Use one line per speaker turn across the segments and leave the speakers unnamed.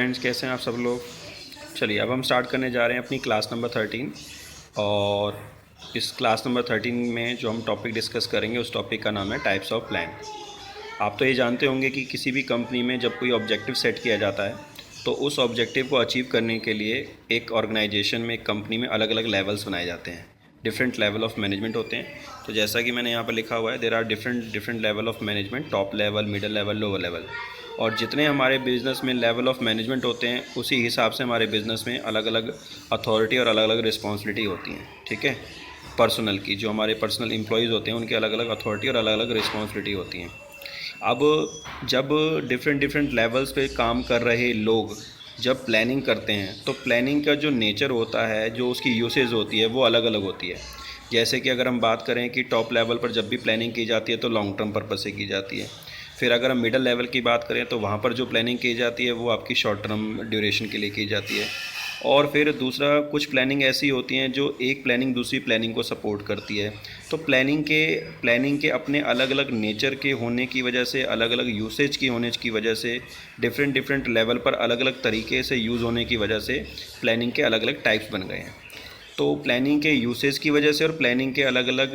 Friends, कैसे हैं आप सब लोग। चलिए अब हम स्टार्ट करने जा रहे हैं अपनी क्लास नंबर 13। और इस क्लास नंबर 13 में जो हम टॉपिक डिस्कस करेंगे उस टॉपिक का नाम है टाइप्स ऑफ प्लान। आप तो ये जानते होंगे कि किसी भी कंपनी में जब कोई ऑब्जेक्टिव सेट किया जाता है तो उस ऑब्जेक्टिव को अचीव करने के लिए एक ऑर्गेनाइजेशन में, एक कंपनी में अलग अलग लेवल्स बनाए जाते हैं। डिफरेंट लेवल ऑफ मैनेजमेंट होते हैं। तो जैसा कि मैंने यहाँ पर लिखा हुआ है, there are different level of management, top level, middle level, lower level. और जितने हमारे बिज़नेस में लेवल ऑफ मैनेजमेंट होते हैं उसी हिसाब से हमारे बिज़नेस में अलग अलग अथॉरिटी और अलग अलग रिस्पॉन्सिबिलिटी होती हैं। ठीक है, पर्सनल की, जो हमारे पर्सनल एम्प्लॉयज़ होते हैं उनकी अलग अलग अथॉरिटी और अलग अलग रिस्पॉन्सिबिलिटी होती हैं। अब जब डिफरेंट लेवल्स पे काम कर रहे लोग जब प्लानिंग करते हैं तो प्लानिंग का जो नेचर होता है, जो उसकी यूसेज होती है, वो अलग अलग होती है। जैसे कि अगर हम बात करें कि टॉप लेवल पर जब भी प्लानिंग की जाती है तो लॉन्ग टर्म पर्पज से की जाती है। फिर अगर हम मिडिल लेवल की बात करें तो वहाँ पर जो प्लानिंग की जाती है वो आपकी शॉर्ट टर्म ड्यूरेशन के लिए की जाती है। और फिर दूसरा, कुछ प्लानिंग ऐसी होती हैं जो एक प्लानिंग दूसरी प्लानिंग को सपोर्ट करती है। तो प्लानिंग के अपने अलग अलग नेचर के होने की वजह से, अलग अलग यूसेज की होने की वजह से, डिफरेंट लेवल पर अलग अलग तरीके से यूज़ होने की वजह से प्लानिंग के अलग अलग टाइप्स बन गए हैं। तो प्लानिंग के यूसेज की वजह से और प्लानिंग के अलग अलग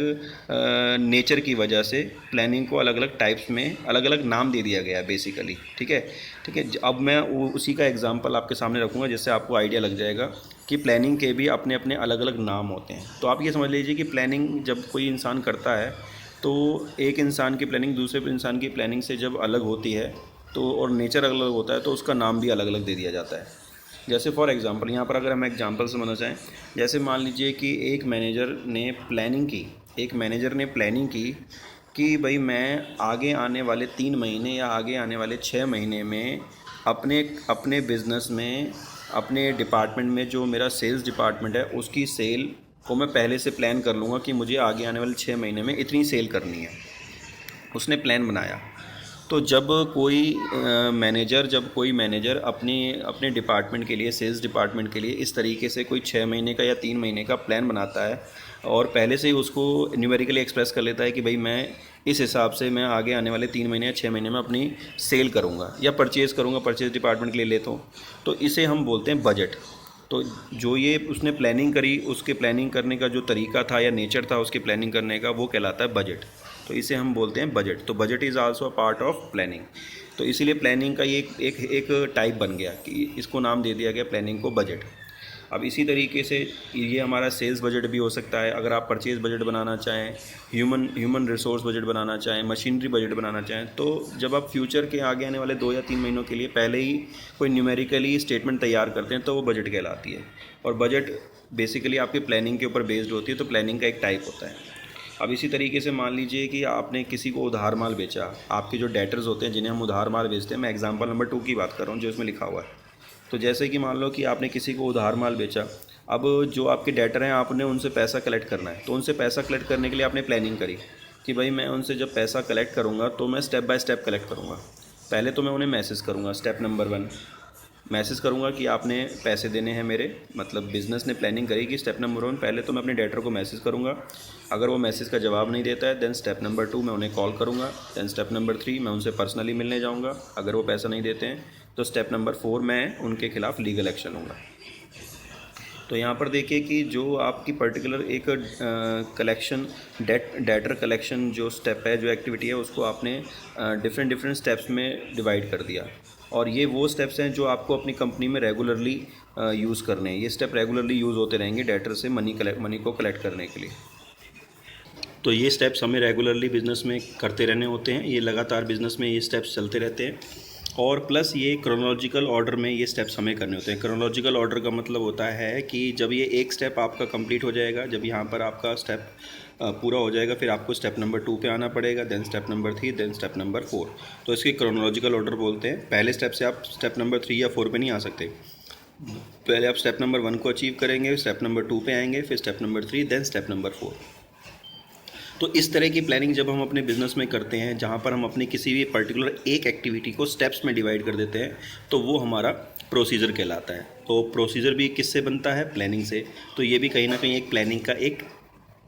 नेचर की वजह से प्लानिंग को अलग अलग टाइप्स में अलग अलग नाम दे दिया गया है बेसिकली। ठीक है, अब मैं उसी का एग्जांपल आपके सामने रखूँगा जिससे आपको आइडिया लग जाएगा कि प्लानिंग के भी अपने अपने अलग अलग नाम होते हैं। तो आप ये समझ लीजिए कि प्लानिंग जब कोई इंसान करता है तो एक इंसान की प्लानिंग दूसरे इंसान की प्लानिंग से जब अलग होती है तो, और नेचर अलग अलग होता है, तो उसका नाम भी अलग अलग दे दिया जाता है। जैसे फॉर एग्ज़ाम्पल, यहाँ पर अगर हम एग्जांपल समझना चाहें, जैसे मान लीजिए कि एक मैनेजर ने प्लानिंग की कि भाई मैं आगे आने वाले 3 महीने या आगे आने वाले 6 महीने में अपने अपने बिज़नेस में, अपने डिपार्टमेंट में, जो मेरा सेल्स डिपार्टमेंट है उसकी सेल को मैं पहले से प्लान कर लूँगा कि मुझे आगे आने वाले 6 महीने में इतनी सेल करनी है। उसने प्लान बनाया। तो जब कोई मैनेजर अपने अपने डिपार्टमेंट के लिए, सेल्स डिपार्टमेंट के लिए इस तरीके से कोई 6 महीने का या 3 महीने का प्लान बनाता है और पहले से ही उसको न्यूमेरिकली एक्सप्रेस कर लेता है कि भाई मैं इस हिसाब से मैं आगे आने वाले 3 महीने या 6 महीने में अपनी सेल करूँगा या परचेज़ करूँगा, परचेज़ डिपार्टमेंट के लिए लेता हूँ, तो इसे हम बोलते हैं बजट। तो जो ये उसने प्लानिंग करी, उसके प्लानिंग करने का जो तरीका था या नेचर था उसकी प्लानिंग करने का, वो कहलाता है बजट। तो इसे हम बोलते हैं बजट। तो budget is also a part of planning. तो इसीलिए प्लानिंग का ये एक टाइप बन गया कि इसको नाम दे दिया गया प्लानिंग को बजट। अब इसी तरीके से ये हमारा सेल्स बजट भी हो सकता है। अगर आप परचेज़ बजट बनाना चाहें, ह्यूमन रिसोर्स बजट बनाना चाहें, मशीनरी बजट बनाना चाहें, तो जब आप फ्यूचर के आगे आने वाले 2 या 3 महीनों के लिए पहले ही कोई न्यूमेरिकली स्टेटमेंट तैयार करते हैं तो वो बजट कहलाती है। और बजट बेसिकली आपकी प्लानिंग के ऊपर बेस्ड होती है, तो प्लानिंग का एक टाइप होता है। अब इसी तरीके से मान लीजिए कि आपने किसी को उधार माल बेचा। आपके जो डेटर्स होते हैं जिन्हें हम उधार माल बेचते हैं, मैं एग्जांपल नंबर 2 की बात कर रहा हूँ जो इसमें लिखा हुआ है। तो जैसे कि मान लो कि आपने किसी को उधार माल बेचा। अब जो आपके डेटर हैं, आपने उनसे पैसा कलेक्ट करना है। तो उनसे पैसा कलेक्ट करने के लिए आपने प्लानिंग करी कि भाई मैं उनसे जब पैसा कलेक्ट करूँगा तो मैं स्टेप बाय स्टेप कलेक्ट करूँगा। पहले तो मैं उन्हें मैसेज करूँगा, स्टेप नंबर 1 मैसेज करूँगा कि आपने पैसे देने हैं मेरे, मतलब बिज़नेस ने प्लानिंग करी कि स्टेप नंबर 1 पहले तो मैं अपने डेटर को मैसेज करूँगा। अगर वो मैसेज का जवाब नहीं देता है देन स्टेप नंबर 2 मैं उन्हें कॉल करूँगा। देन स्टेप नंबर 3 मैं उनसे पर्सनली मिलने जाऊँगा। अगर वो पैसा नहीं देते हैं तो स्टेप नंबर 4 मैं उनके खिलाफ़ लीगल एक्शन लूँगा। तो यहाँ पर देखिए कि जो आपकी पर्टिकुलर एक कलेक्शन, डेटर कलेक्शन जो स्टेप है, जो एक्टिविटी है, उसको आपने डिफरेंट स्टेप्स में डिवाइड कर दिया। और ये वो स्टेप्स हैं जो आपको अपनी कंपनी में रेगुलरली यूज़ करने हैं। ये स्टेप रेगुलरली यूज़ होते रहेंगे डेटर से मनी को कलेक्ट करने के लिए। तो ये स्टेप्स हमें रेगुलरली बिज़नेस में करते रहने होते हैं। ये लगातार बिज़नेस में ये स्टेप्स चलते रहते हैं। और प्लस ये क्रोनोलॉजिकल ऑर्डर में ये स्टेप्स हमें करने होते हैं। क्रोनोलॉजिकल ऑर्डर का मतलब होता है कि जब ये एक स्टेप आपका कंप्लीट हो जाएगा, जब यहाँ पर आपका स्टेप पूरा हो जाएगा, फिर आपको स्टेप नंबर 2 पे आना पड़ेगा, then step number 3, then step number 4। तो इसकी क्रोनोलॉजिकल ऑर्डर बोलते हैं। पहले स्टेप से आप स्टेप नंबर 3 या 4 पे नहीं आ सकते। पहले आप स्टेप नंबर 1 को अचीव करेंगे, स्टेप नंबर 2 पे आएंगे, फिर step number 3, then step number 4। तो इस तरह की प्लानिंग जब हम अपने बिज़नेस में करते हैं, जहाँ पर हम अपनी किसी भी पर्टिकुलर एक एक्टिविटी को स्टेप्स में डिवाइड कर देते हैं, तो वो हमारा प्रोसीजर कहलाता है। तो प्रोसीजर भी किससे बनता है? प्लानिंग से। तो ये भी कहीं ना कहीं एक प्लानिंग का एक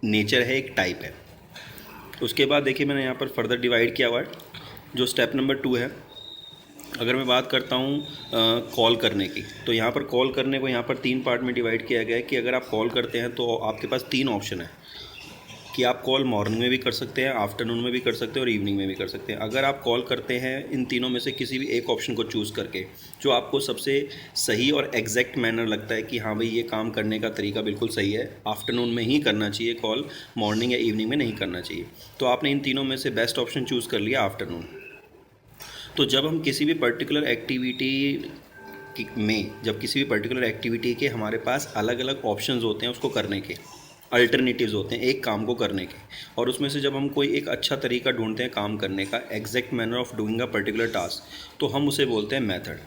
नेचर है, एक टाइप है। उसके बाद देखिए मैंने यहाँ पर फर्दर डिवाइड किया हुआ है। जो स्टेप नंबर 2 है, अगर मैं बात करता हूँ कॉल करने की, तो यहाँ पर कॉल करने को यहाँ पर 3 पार्ट में डिवाइड किया गया है कि अगर आप कॉल करते हैं तो आपके पास 3 ऑप्शन है कि आप कॉल मॉर्निंग में भी कर सकते हैं, आफ्टरनून में भी कर सकते हैं और इवनिंग में भी कर सकते हैं। अगर आप कॉल करते हैं इन तीनों में से किसी भी एक ऑप्शन को चूज़ करके, जो आपको सबसे सही और एग्जैक्ट मैनर लगता है कि हाँ भाई ये काम करने का तरीका बिल्कुल सही है, आफ्टरनून में ही करना चाहिए कॉल, मॉर्निंग या इवनिंग में नहीं करना चाहिए, तो आपने इन तीनों में से बेस्ट ऑप्शन चूज़ कर लिया आफ्टरनून। तो जब हम किसी भी पर्टिकुलर एक्टिविटी में, जब किसी भी पर्टिकुलर एक्टिविटी के हमारे पास अलग अलग ऑप्शंस होते हैं उसको करने के, अल्टरनेटिव्स होते हैं एक काम को करने के, और उसमें से जब हम कोई एक अच्छा तरीका ढूंढते हैं काम करने का, exact manner of doing a particular task, तो हम उसे बोलते हैं मेथड।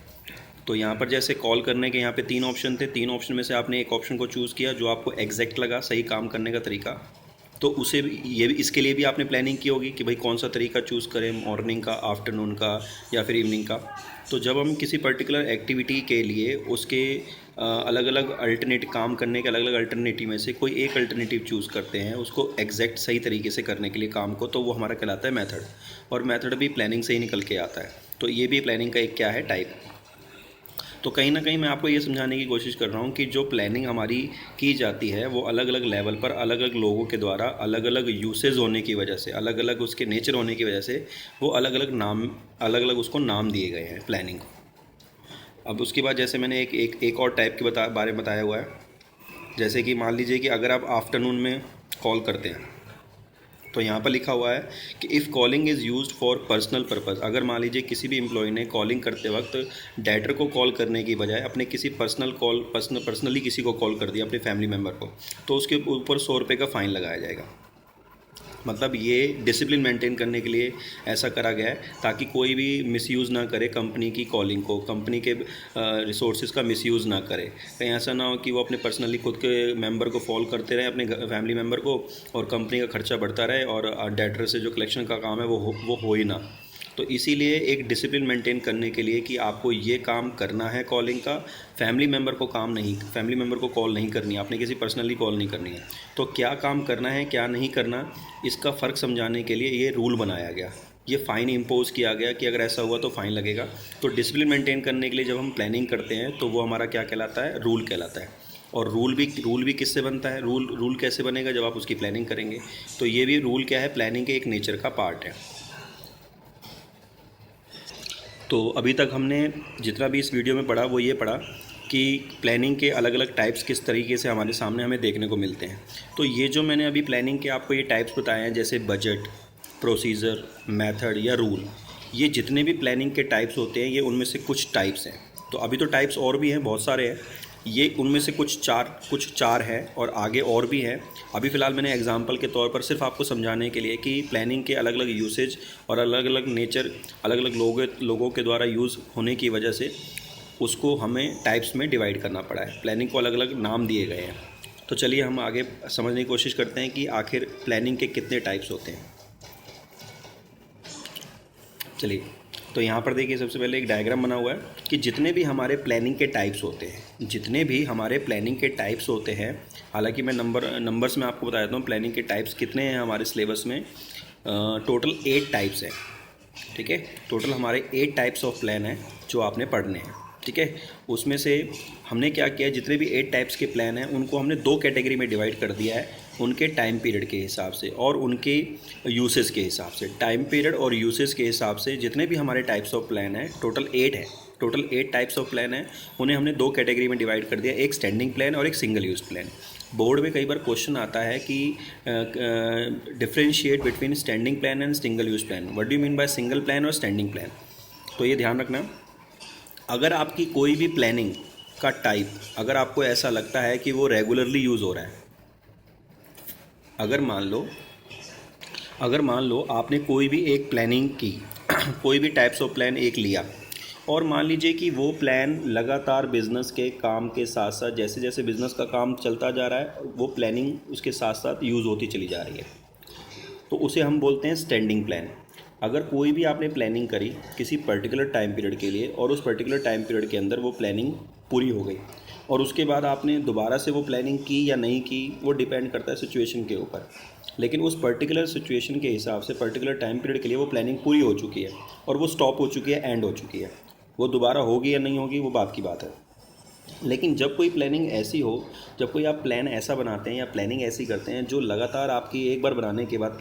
तो यहाँ पर जैसे कॉल करने के यहाँ पे 3 ऑप्शन थे, 3 ऑप्शन में से आपने एक ऑप्शन को चूज़ किया जो आपको एग्जैक्ट लगा, सही काम करने का तरीका, तो उसे भी ये भी इसके लिए भी आपने प्लानिंग की होगी कि भाई कौन सा तरीका चूज़ करें, मॉर्निंग का, आफ्टरनून का या फिर इवनिंग का। तो जब हम किसी पर्टिकुलर एक्टिविटी के लिए उसके अलग अलग अल्टरनेट काम करने के अलग अलग अल्टरनेटिव में से कोई एक अल्टरनेटिव चूज़ करते हैं उसको एग्जैक्ट सही तरीके से करने के लिए काम को, तो वो हमारा कहलाता है मेथड। और मेथड भी प्लानिंग से ही निकल के आता है, तो ये भी प्लानिंग का एक क्या है, टाइप। तो कहीं ना कहीं मैं आपको ये समझाने की कोशिश कर रहा हूँ कि जो प्लानिंग हमारी की जाती है वो अलग अलग लेवल पर अलग अलग लोगों के द्वारा अलग अलग यूसेज होने की वजह से, अलग अलग उसके नेचर होने की वजह से वो अलग अलग उसको नाम दिए गए हैं प्लानिंग को। अब उसके बाद जैसे मैंने एक और टाइप के बारे में बताया हुआ है, जैसे कि मान लीजिए कि अगर आप आफ्टरनून में कॉल करते हैं तो यहाँ पर लिखा हुआ है कि if calling is used for personal purpose. अगर मान लीजिए किसी भी एम्प्लॉय ने कॉलिंग करते वक्त डायरेक्टर को कॉल करने की बजाय अपने किसी पर्सनली किसी को कॉल कर दिया, अपने फैमिली मेम्बर को, तो उसके ऊपर 100 रुपये का फ़ाइन लगाया जाएगा। मतलब ये डिसिप्लिन मेंटेन करने के लिए ऐसा करा गया है ताकि कोई भी मिसयूज़ ना करे कंपनी की कॉलिंग को, कंपनी के रिसोर्सेज का मिसयूज़ ना करे। कहीं ऐसा ना हो कि वो अपने पर्सनली खुद के मेंबर को कॉल करते रहे, अपने फैमिली मेंबर को, और कंपनी का खर्चा बढ़ता रहे और डेटर से जो कलेक्शन का काम है वो हो ही ना। तो इसीलिए एक डिसिप्लिन मेंटेन करने के लिए कि आपको ये काम करना है कॉलिंग का, फैमिली मेम्बर को कॉल नहीं करनी है, आपने किसी पर्सनली कॉल नहीं करनी है, तो क्या काम करना है क्या नहीं करना, इसका फ़र्क समझाने के लिए ये रूल बनाया गया, ये फ़ाइन इम्पोज़ किया गया कि अगर ऐसा हुआ तो फ़ाइन लगेगा। तो डिसिप्लिन मेंटेन करने के लिए जब हम प्लानिंग करते हैं तो वो हमारा क्या कहलाता है, रूल कहलाता है। और रूल भी किससे बनता है, रूल कैसे बनेगा, जब आप उसकी प्लानिंग करेंगे। तो ये भी रूल क्या है, प्लानिंग के एक नेचर का पार्ट है। तो अभी तक हमने जितना भी इस वीडियो में पढ़ा वो ये पढ़ा कि प्लानिंग के अलग अलग टाइप्स किस तरीके से हमारे सामने हमें देखने को मिलते हैं। तो ये जो मैंने अभी प्लानिंग के आपको ये टाइप्स बताए हैं, जैसे बजट, प्रोसीजर, मेथड या रूल, ये जितने भी प्लानिंग के टाइप्स होते हैं ये उनमें से कुछ टाइप्स हैं। तो अभी तो टाइप्स और भी हैं, बहुत सारे हैं, ये उनमें से कुछ चार हैं और आगे और भी हैं। अभी फ़िलहाल मैंने एग्जांपल के तौर पर सिर्फ आपको समझाने के लिए कि प्लानिंग के अलग अलग यूसेज और अलग अलग नेचर अलग अलग लोगों के द्वारा यूज़ होने की वजह से उसको हमें टाइप्स में डिवाइड करना पड़ा है, प्लानिंग को अलग अलग नाम दिए गए हैं। तो चलिए हम आगे समझने की कोशिश करते हैं कि आखिर प्लानिंग के कितने टाइप्स होते हैं। चलिए, तो यहाँ पर देखिए सबसे पहले एक डायग्राम बना हुआ है कि जितने भी हमारे प्लानिंग के टाइप्स होते हैं, हालांकि मैं नंबर्स में आपको बता देता हूँ प्लानिंग के टाइप्स कितने हैं हमारे सिलेबस में। टोटल 8 टाइप्स हैं, ठीक है। टोटल हमारे 8 टाइप्स ऑफ प्लान हैं जो आपने पढ़ने हैं, ठीक है। उसमें से हमने क्या किया, जितने भी 8 टाइप्स के प्लान हैं उनको हमने 2 कैटेगरी में डिवाइड कर दिया है, उनके टाइम पीरियड के हिसाब से और उनके यूसेज के हिसाब से। टाइम पीरियड और यूसेज के हिसाब से जितने भी हमारे टाइप्स ऑफ प्लान हैं, टोटल 8 टाइप्स ऑफ प्लान हैं, उन्हें हमने 2 कैटेगरी में डिवाइड कर दिया, एक स्टैंडिंग प्लान और एक सिंगल यूज प्लान। बोर्ड में कई बार क्वेश्चन आता है कि differentiate between standing plan and single use plan, what do you mean by single plan और स्टैंडिंग प्लान। तो ये ध्यान रखना, अगर आपकी कोई भी प्लानिंग का टाइप अगर आपको ऐसा लगता है कि वो रेगुलरली यूज़ हो रहा है, अगर मान लो आपने कोई भी एक प्लानिंग की कोई भी टाइप्स ऑफ प्लान एक लिया और मान लीजिए कि वो प्लान लगातार बिज़नेस के काम के साथ साथ जैसे जैसे बिज़नेस का काम चलता जा रहा है वो प्लानिंग उसके साथ साथ यूज़ होती चली जा रही है, तो उसे हम बोलते हैं स्टैंडिंग प्लान। अगर कोई भी आपने प्लानिंग करी किसी पर्टिकुलर टाइम पीरियड के लिए और उस पर्टिकुलर टाइम पीरियड के अंदर वो प्लानिंग पूरी हो गई और उसके बाद आपने दोबारा से वो प्लानिंग की या नहीं की, वो डिपेंड करता है सिचुएशन के ऊपर, लेकिन उस पर्टिकुलर सिचुएशन के हिसाब से पर्टिकुलर टाइम पीरियड के लिए वो प्लानिंग पूरी हो चुकी है और वो स्टॉप हो चुकी है, एंड हो चुकी है, वो दोबारा होगी या नहीं होगी वो बात की बात है। लेकिन जब कोई प्लानिंग ऐसी हो, जब कोई आप प्लान ऐसा बनाते हैं या प्लानिंग ऐसी करते हैं जो लगातार आपकी एक बार बनाने के बाद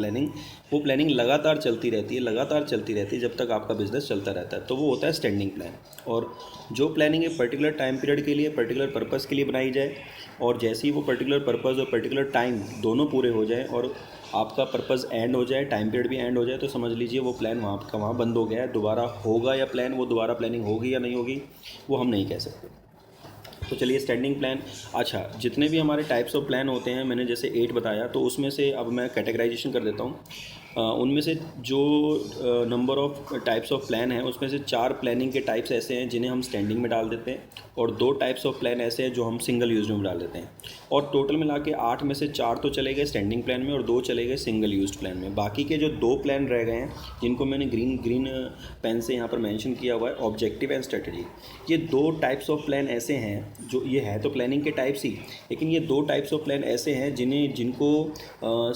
वो प्लानिंग लगातार चलती रहती है, लगातार चलती रहती है जब तक आपका बिजनेस चलता रहता है, तो वो होता है स्टैंडिंग प्लान। और जो प्लानिंग एक पर्टिकुलर टाइम पीरियड के लिए, पर्टिकुलर पर्पज़ के लिए बनाई जाए, और जैसे ही वो पर्टिकुलर पर्पज़ और पर्टिकुलर टाइम दोनों पूरे हो जाए और आपका पर्पज़ एंड हो जाए, टाइम पीरियड भी एंड हो जाए, तो समझ लीजिए वो प्लान वहाँ का वहाँ बंद हो गया है। दोबारा होगा या प्लान, वो दोबारा प्लानिंग होगी या नहीं होगी, वो हम नहीं कह सकते। तो चलिए स्टैंडिंग प्लान। अच्छा, जितने भी हमारे टाइप्स ऑफ प्लान होते हैं, मैंने जैसे 8 बताया, तो उसमें से अब मैं कैटेगराइजेशन कर देता हूँ। उनमें से जो number of types of plan हैं, उसमें से 4 प्लानिंग के टाइप्स ऐसे हैं जिन्हें हम स्टैंडिंग में डाल देते हैं, और 2 टाइप्स ऑफ प्लान ऐसे हैं जो हम सिंगल यूज में डाल देते हैं। और टोटल मिला के 8 में से 4 तो चले गए स्टैंडिंग प्लान में और 2 चले गए सिंगल यूज प्लान में। बाकी के जो 2 प्लान रह गए हैं, जिनको मैंने ग्रीन पेन से यहाँ पर मेंशन किया हुआ है, ऑब्जेक्टिव एंड स्ट्रेटजी, ये 2 टाइप्स ऑफ प्लान ऐसे हैं जो, ये है तो प्लानिंग के टाइप्स ही, लेकिन ये 2 टाइप्स ऑफ प्लान ऐसे हैं जिनको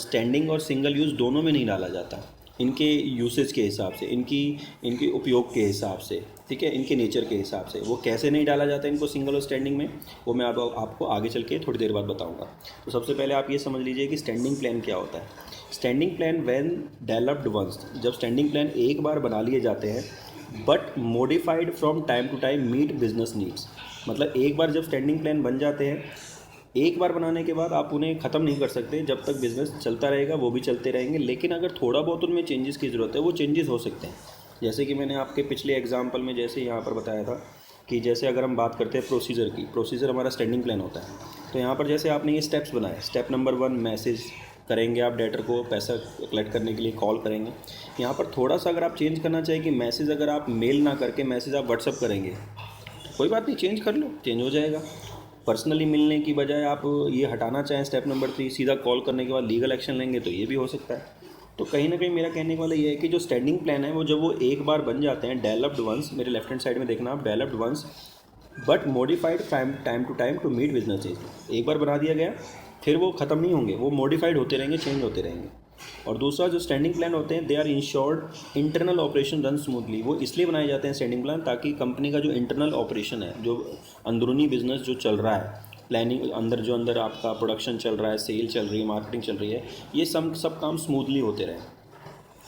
स्टैंडिंग और सिंगल यूज़ दोनों में नहीं डाला जाता, इनके यूसेज के हिसाब से, इनके उपयोग के हिसाब से, ठीक है, इनके नेचर के हिसाब से। वो कैसे नहीं डाला जाता इनको सिंगल और स्टैंडिंग में, वो मैं आपको आगे चल के थोड़ी देर बाद बताऊंगा। तो सबसे पहले आप ये समझ लीजिए कि स्टैंडिंग प्लान क्या होता है। Standing plan when developed once, जब स्टैंडिंग प्लान एक बार बना लिए जाते हैं, but modified from time to time meet business needs. मतलब एक बार जब स्टैंडिंग प्लान बन जाते हैं, एक बार बनाने के बाद आप उन्हें ख़त्म नहीं कर सकते, जब तक बिज़नेस चलता रहेगा वो भी चलते रहेंगे। लेकिन अगर थोड़ा बहुत उनमें चेंजेस की ज़रूरत है, वो चेंजेस हो सकते हैं। जैसे कि मैंने आपके पिछले एग्जांपल में जैसे यहाँ पर बताया था कि जैसे अगर हम बात करते हैं प्रोसीजर की, प्रोसीजर हमारा स्टैंडिंग प्लान होता है। तो यहाँ पर जैसे आपने ये स्टेप्स बनाए, स्टेप नंबर 1 मैसेज करेंगे आप डेटर को, पैसा कलेक्ट करने के लिए कॉल करेंगे। यहाँ पर थोड़ा सा अगर आप चेंज करना चाहिए कि मैसेज अगर आप मेल ना करके मैसेज आप व्हाट्सअप करेंगे, कोई बात नहीं, चेंज कर लो, चेंज हो जाएगा। पर्सनली मिलने की बजाय आप ये हटाना चाहें स्टेप नंबर 3, सीधा कॉल करने के बाद लीगल एक्शन लेंगे, तो ये भी हो सकता है। तो कहीं ना कहीं मेरा कहने वाला ये है कि जो स्टैंडिंग प्लान है वो जब वो एक बार बन जाते हैं, डेवलप्ड वंस, मेरे लेफ्ट हैंड साइड में देखना आप, developed ones but modified time to time to meet business चीज़। एक बार बना दिया गया, फिर वो ख़त्म नहीं होंगे, वो मॉडिफाइड होते रहेंगे, चेंज होते रहेंगे। और दूसरा जो स्टैंडिंग प्लान होते हैं, they are insured internal operation run smoothly. वो इसलिए बनाए जाते हैं स्टैंडिंग प्लान ताकि कंपनी का जो इंटरनल ऑपरेशन है, जो अंदरूनी बिजनेस जो चल रहा है, प्लानिंग अंदर आपका प्रोडक्शन चल रहा है, सेल चल रही है, मार्केटिंग चल रही है, ये सब काम स्मूथली होते रहे।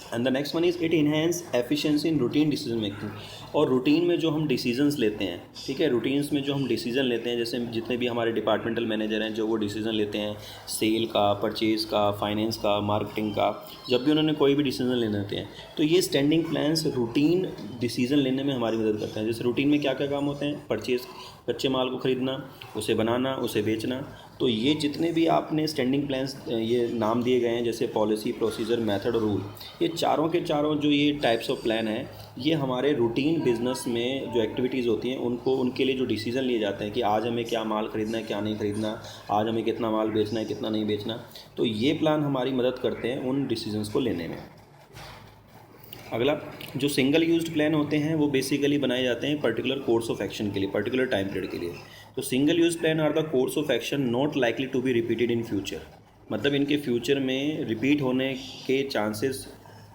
And the next one is it enhance efficiency in routine decision making. और रूटीन में जो हम डिसीजंस लेते हैं, ठीक है, रूटीन्स में जो हम डिसीजन लेते हैं, जैसे जितने भी हमारे डिपार्टमेंटल मैनेजर हैं जो वो डिसीजन लेते हैं सेल का, परचेज का, फाइनेंस का, मार्केटिंग का, जब भी उन्होंने कोई भी डिसीजन लेने होते हैं, तो ये स्टैंडिंग प्लान्स रूटीन डिसीजन लेने में हमारी मदद करते हैं। जैसे रूटीन में क्या क्या काम होते हैं, परचेज, कच्चे माल को ख़रीदना, उसे बनाना, उसे बेचना। तो ये जितने भी आपने स्टैंडिंग प्लान्स ये नाम दिए गए हैं, जैसे पॉलिसी, प्रोसीजर, मेथड और रूल, ये चारों के चारों जो ये टाइप्स ऑफ प्लान हैं, ये हमारे रूटीन बिजनेस में जो एक्टिविटीज़ होती हैं उनके लिए जो डिसीजन लिए जाते हैं कि आज हमें क्या माल ख़रीदना है, क्या नहीं ख़रीदना, आज हमें कितना माल बेचना है, कितना नहीं बेचना, तो ये प्लान हमारी मदद करते हैं उन डिसीजंस को लेने में। अगला जो सिंगल यूज्ड प्लान होते हैं वो बेसिकली बनाए जाते हैं पर्टिकुलर कोर्स ऑफ एक्शन के लिए, पर्टिकुलर टाइम पीरियड के लिए। तो single use plan are the course of action not likely to be repeated in future. मतलब इनके फ्यूचर में रिपीट होने के चांसेस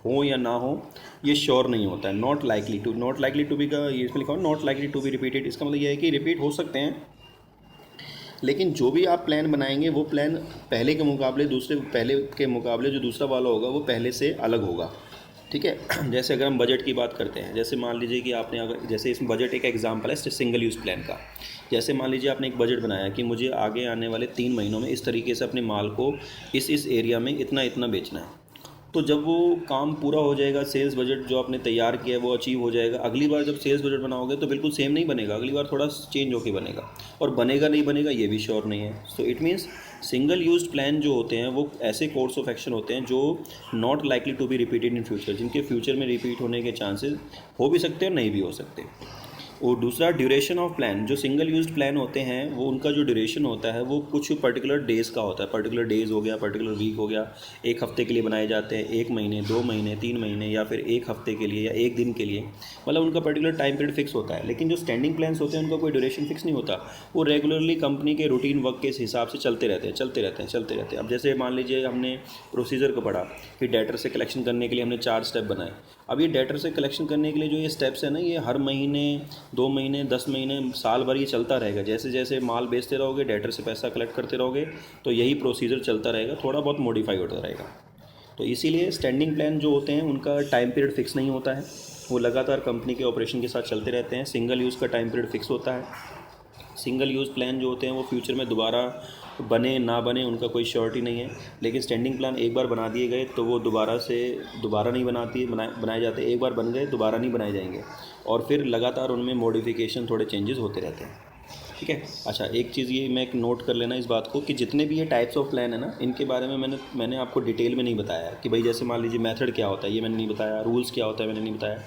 हो या ना हो, ये श्योर नहीं होता है। नॉट लाइकली टू बी का ये इसमें लिखा हो, not likely to be repeated, इसका मतलब ये है कि रिपीट हो सकते हैं, लेकिन जो भी आप प्लान बनाएंगे वो प्लान पहले के मुकाबले जो दूसरा वाला होगा वो पहले से अलग होगा, ठीक है। जैसे अगर हम बजट की बात करते हैं, जैसे मान लीजिए कि आपने अगर, जैसे इसमें बजट एक एग्जांपल है सिंगल यूज़ प्लान का। जैसे मान लीजिए आपने एक बजट बनाया कि मुझे आगे आने वाले 3 महीनों में इस तरीके से अपने माल को इस एरिया में इतना बेचना है। तो जब वो काम पूरा हो जाएगा, सेल्स बजट जो आपने तैयार किया है वो अचीव हो जाएगा, अगली बार जब सेल्स बजट बनाओगे तो बिल्कुल सेम नहीं बनेगा, अगली बार थोड़ा चेंज होकर बनेगा, और बनेगा नहीं बनेगा ये भी श्योर नहीं है। So it means single used plan जो होते हैं वो ऐसे कोर्स ऑफ एक्शन होते हैं जो not likely to be repeated in future, जिनके फ्यूचर में रिपीट होने के चांसेस हो भी सकते हैं, नहीं भी हो सकते। और दूसरा ड्यूरेशन ऑफ प्लान, जो सिंगल यूज्ड प्लान होते हैं वो उनका जो ड्यूरेशन होता है वो कुछ पर्टिकुलर डेज़ का होता है, पर्टिकुलर डेज़ हो गया, पर्टिकुलर वीक हो गया, एक हफ्ते के लिए बनाए जाते हैं, 1 महीने, 2 महीने, 3 महीने, या फिर 1 हफ्ते के लिए या 1 दिन के लिए, मतलब उनका पर्टिकुलर टाइम पीरियड फिक्स होता है। लेकिन जो स्टैंडिंग प्लान्स होते हैं उनका कोई ड्यूरेशन फिक्स नहीं होता, वो रेगुलरली कंपनी के रूटीन वर्क के हिसाब से चलते रहते हैं। अब जैसे मान लीजिए हमने प्रोसीजर को पढ़ा कि डेटर से कलेक्शन करने के लिए हमने 4 स्टेप बनाए। अब ये डेटर से कलेक्शन करने के लिए जो ये स्टेप्स है ना, ये हर महीने 2 महीने, 10 महीने, साल भर ये चलता रहेगा। जैसे जैसे माल बेचते रहोगे, डेटर से पैसा कलेक्ट करते रहोगे, तो यही प्रोसीजर चलता रहेगा, थोड़ा बहुत मॉडिफाई होता रहेगा। तो इसीलिए स्टैंडिंग प्लान जो होते हैं उनका टाइम पीरियड फिक्स नहीं होता है, वो लगातार कंपनी के ऑपरेशन के साथ चलते रहते हैं। सिंगल यूज़ का टाइम पीरियड फिक्स होता है। सिंगल यूज़ प्लान जो होते हैं वो फ्यूचर में दोबारा बने ना बने उनका कोई श्योरिटी नहीं है। लेकिन स्टैंडिंग प्लान एक बार बना दिए गए तो वो दोबारा नहीं बनाए जाते। एक बार बन गए दोबारा नहीं बनाए जाएंगे, और फिर लगातार उनमें मॉडिफिकेशन, थोड़े चेंजेस होते रहते हैं। ठीक है। अच्छा, एक चीज़ ये मैं एक नोट कर लेना इस बात को कि जितने भी ये टाइप्स ऑफ प्लान है ना, इनके बारे में मैंने आपको डिटेल में नहीं बताया कि भाई जैसे मान लीजिए मेथड क्या होता है, ये मैंने नहीं बताया, रूल्स क्या होता है मैंने नहीं बताया।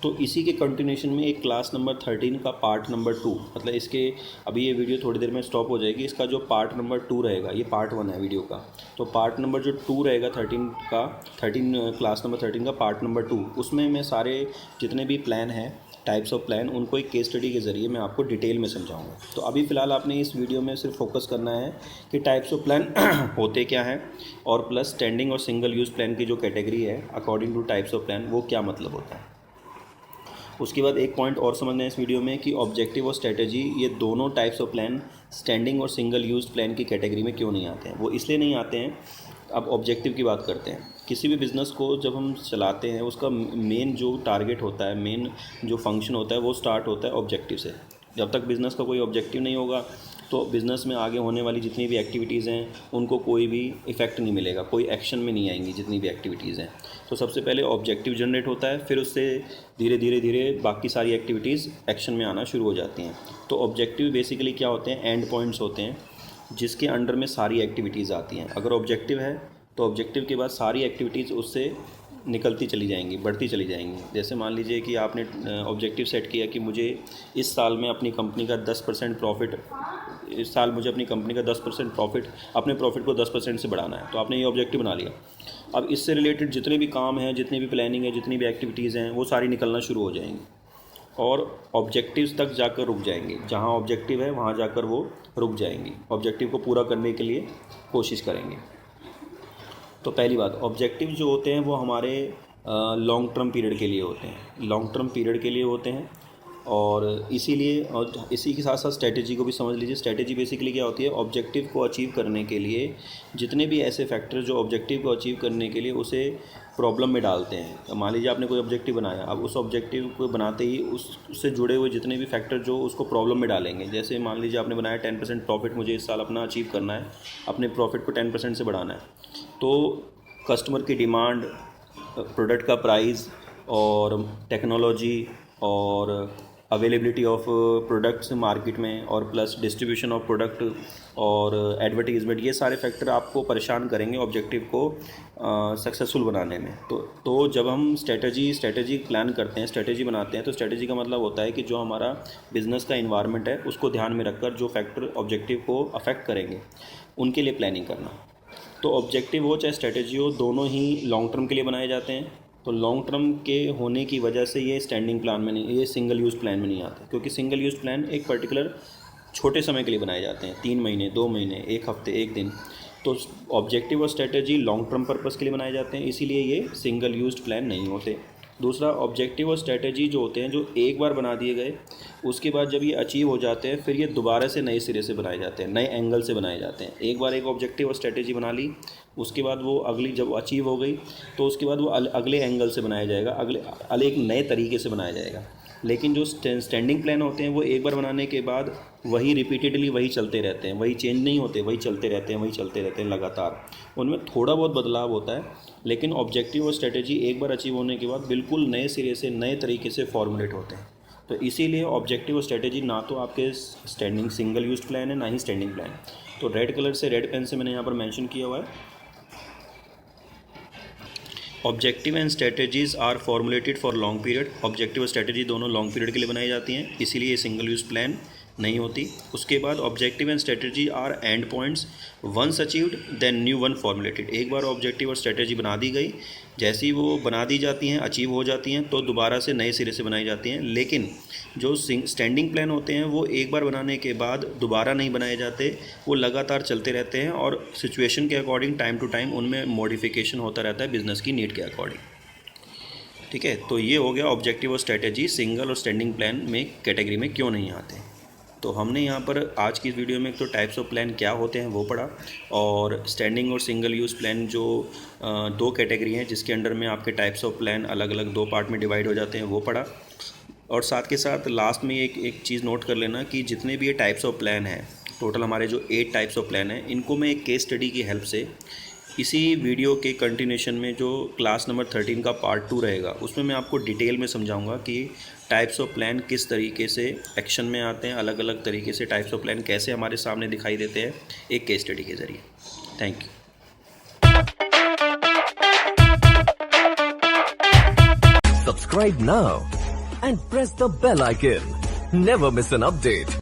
तो इसी के कंटिन्यूशन में एक क्लास नंबर 13 का पार्ट नंबर 2, मतलब इसके अभी ये वीडियो थोड़ी देर में स्टॉप हो जाएगी, इसका जो पार्ट नंबर 2 रहेगा, ये पार्ट 1 है वीडियो का, तो पार्ट नंबर जो 2 रहेगा 13 क्लास नंबर 13 का पार्ट नंबर 2, उसमें मैं सारे जितने भी प्लान हैं, टाइप्स ऑफ प्लान, उनको एक केस स्टडी के ज़रिए मैं आपको डिटेल में समझाऊंगा। तो अभी फ़िलहाल आपने इस वीडियो में सिर्फ फोकस करना है कि टाइप्स ऑफ प्लान होते क्या हैं, और प्लस स्टैंडिंग और सिंगल यूज़ प्लान की जो कैटेगरी है according two types of plan, वो क्या मतलब होता है। उसके बाद एक पॉइंट और समझना है इस वीडियो में कि ऑब्जेक्टिव और स्ट्रेटजी, ये दोनों टाइप्स ऑफ प्लान स्टैंडिंग और सिंगल यूज़ प्लान की कैटेगरी में क्यों नहीं आते हैं। वो इसलिए नहीं आते हैं, अब ऑब्जेक्टिव की बात करते हैं। किसी भी बिज़नेस को जब हम चलाते हैं, उसका मेन जो टारगेट होता है, मेन जो फंक्शन होता है, वो स्टार्ट होता है ऑब्जेक्टिव से। जब तक बिज़नेस का कोई ऑब्जेक्टिव नहीं होगा तो बिज़नेस में आगे होने वाली जितनी भी एक्टिविटीज़ हैं उनको कोई भी इफ़ेक्ट नहीं मिलेगा, कोई एक्शन में नहीं आएंगी जितनी भी एक्टिविटीज़ हैं। तो सबसे पहले ऑब्जेक्टिव जनरेट होता है, फिर उससे धीरे धीरे बाकी सारी एक्टिविटीज़ एक्शन में आना शुरू हो जाती हैं। तो ऑब्जेक्टिव बेसिकली क्या होते हैं, एंड पॉइंट्स होते हैं जिसके अंडर में सारी एक्टिविटीज़ आती हैं। अगर ऑब्जेक्टिव है तो ऑब्जेक्टिव के बाद सारी एक्टिविटीज़ उससे निकलती चली जाएंगी, बढ़ती चली जाएंगी। जैसे मान लीजिए कि आपने ऑब्जेक्टिव सेट किया कि मुझे इस साल में अपनी कंपनी का 10% प्रॉफिट, इस साल मुझे अपनी कंपनी का 10% प्रॉफिट, अपने प्रॉफिट को 10% से बढ़ाना है, तो आपने ये ऑब्जेक्टिव बना लिया। अब इससे रिलेटेड जितने भी काम हैं, जितनी भी प्लानिंग है, जितनी भी एक्टिविटीज़ हैं, वो सारी निकलना शुरू हो जाएंगी और ऑब्जेक्टिव्स तक जाकर रुक जाएंगे। जहाँ ऑब्जेक्टिव है वहाँ जाकर वो रुक जाएंगी, ऑब्जेक्टिव को पूरा करने के लिए कोशिश करेंगे। तो पहली बात, ऑब्जेक्टिव जो होते हैं वो हमारे लॉन्ग टर्म पीरियड के लिए होते हैं, लॉन्ग टर्म पीरियड के लिए होते हैं। और इसीलिए, और इसी के साथ साथ स्ट्रेटेजी को भी समझ लीजिए। स्ट्रेटेजी बेसिकली क्या होती है, ऑब्जेक्टिव को अचीव करने के लिए जितने भी ऐसे फैक्टर जो ऑब्जेक्टिव को अचीव करने के लिए उसे प्रॉब्लम में डालते हैं। तो मान लीजिए आपने कोई ऑब्जेक्टिव बनाया, अब उस ऑब्जेक्टिव को बनाते ही उससे जुड़े हुए जितने भी फैक्टर जो उसको प्रॉब्लम में डालेंगे। जैसे मान लीजिए आपने बनाया 10% प्रॉफिट मुझे इस साल अपना अचीव करना है, अपने प्रॉफिट को 10% से बढ़ाना है, तो कस्टमर की डिमांड, प्रोडक्ट का प्राइस और टेक्नोलॉजी और अवेलेबिलिटी ऑफ प्रोडक्ट्स मार्केट में और प्लस डिस्ट्रीब्यूशन ऑफ प्रोडक्ट और एडवर्टीज़मेंट, ये सारे फैक्टर आपको परेशान करेंगे ऑब्जेक्टिव को सक्सेसफुल बनाने में। तो जब हम स्ट्रेटजी प्लान करते हैं, स्ट्रेटजी बनाते हैं, तो स्ट्रेटजी का मतलब होता है कि जो हमारा बिज़नेस का इन्वायरमेंट है उसको ध्यान में रखकर जो फैक्टर ऑब्जेक्टिव को अफेक्ट करेंगे उनके लिए प्लानिंग करना। तो ऑब्जेक्टिव हो चाहे स्ट्रेटजी हो, दोनों ही लॉन्ग टर्म के लिए बनाए जाते हैं। तो लॉन्ग टर्म के होने की वजह से ये स्टैंडिंग प्लान में नहीं, ये सिंगल यूज़ प्लान में नहीं आते, क्योंकि सिंगल यूज़ प्लान एक पर्टिकुलर छोटे समय के लिए बनाए जाते हैं, 3 महीने, 2 महीने, 1 हफ्ते, 1 दिन। तो ऑब्जेक्टिव और स्ट्रेटजी लॉन्ग टर्म पर्पज़ के लिए बनाए जाते हैं, इसीलिए ये सिंगल यूज्ड प्लान नहीं होते। दूसरा, ऑब्जेक्टिव और स्ट्रेटजी जो होते हैं, जो एक बार बना दिए गए, उसके बाद जब ये अचीव हो जाते हैं फिर ये दोबारा से नए सिरे से बनाए जाते हैं, नए एंगल से बनाए जाते हैं। एक बार एक ऑब्जेक्टिव और स्ट्रेटजी बना ली, उसके बाद वो अगली जब अचीव हो गई तो उसके बाद वो अगले एंगल से बनाया जाएगा, अगले एक नए तरीके से बनाया जाएगा। लेकिन जो स्टैंडिंग प्लान होते हैं वो एक बार बनाने के बाद वही रिपीटेडली वही चलते रहते हैं, वही चेंज नहीं होते, वही चलते रहते हैं लगातार। उनमें थोड़ा बहुत बदलाव होता है, लेकिन ऑब्जेक्टिव और स्ट्रेटजी एक बार अचीव होने के बाद बिल्कुल नए सिरे से, नए तरीके से फॉर्मुलेट होते हैं। तो इसीलिए ऑब्जेक्टिव और स्ट्रेटजी ना तो आपके स्टैंडिंग सिंगल यूज्ड प्लान है, ना ही स्टैंडिंग प्लान। तो रेड कलर से, रेड पेन से मैंने यहाँ पर मेंशन किया हुआ है, objective and strategies are formulated for long period. Objective और स्ट्रेटजी दोनों लॉन्ग पीरियड के लिए बनाई जाती हैं, इसीलिए सिंगल यूज प्लान नहीं होती। उसके बाद objective and strategy are end points, once achieved then new one formulated. एक बार ऑब्जेक्टिव और स्ट्रेटजी बना दी गई, जैसे ही वो बना दी जाती हैं, अचीव हो जाती हैं, तो दोबारा से नए सिरे से बनाई जाती हैं। लेकिन जो स्टैंडिंग प्लान होते हैं वो एक बार बनाने के बाद दोबारा नहीं बनाए जाते, वो लगातार चलते रहते हैं और सिचुएशन के अकॉर्डिंग, टाइम टू टाइम उनमें मॉडिफिकेशन होता रहता है बिज़नेस की नीड के अकॉर्डिंग। ठीक है, तो ये हो गया ऑब्जेक्टिव और स्ट्रेटेजी सिंगल और स्टैंडिंग प्लान में कैटेगरी में क्यों नहीं आते। तो हमने यहाँ पर आज की इस वीडियो में एक तो टाइप्स ऑफ प्लान क्या होते हैं वो पढ़ा, और स्टैंडिंग और सिंगल यूज़ प्लान जो दो कैटेगरी हैं जिसके अंडर में आपके टाइप्स ऑफ प्लान अलग अलग दो पार्ट में डिवाइड हो जाते हैं वो पढ़ा। और साथ के साथ लास्ट में एक चीज़ नोट कर लेना कि जितने भी ये टाइप्स ऑफ प्लान हैं, टोटल हमारे जो 8 टाइप्स ऑफ प्लान हैं, इनको मैं एक केस स्टडी की हेल्प से इसी वीडियो के कंटिन्यूशन में जो क्लास नंबर 13 का पार्ट 2 रहेगा उसमें मैं आपको डिटेल में समझाऊंगा कि टाइप्स ऑफ प्लान किस तरीके से एक्शन में आते हैं, अलग अलग तरीके से टाइप्स ऑफ प्लान कैसे हमारे सामने दिखाई देते हैं एक केस स्टडी के ज़रिए। Thank you.
Subscribe now and press the bell icon. Never miss an update.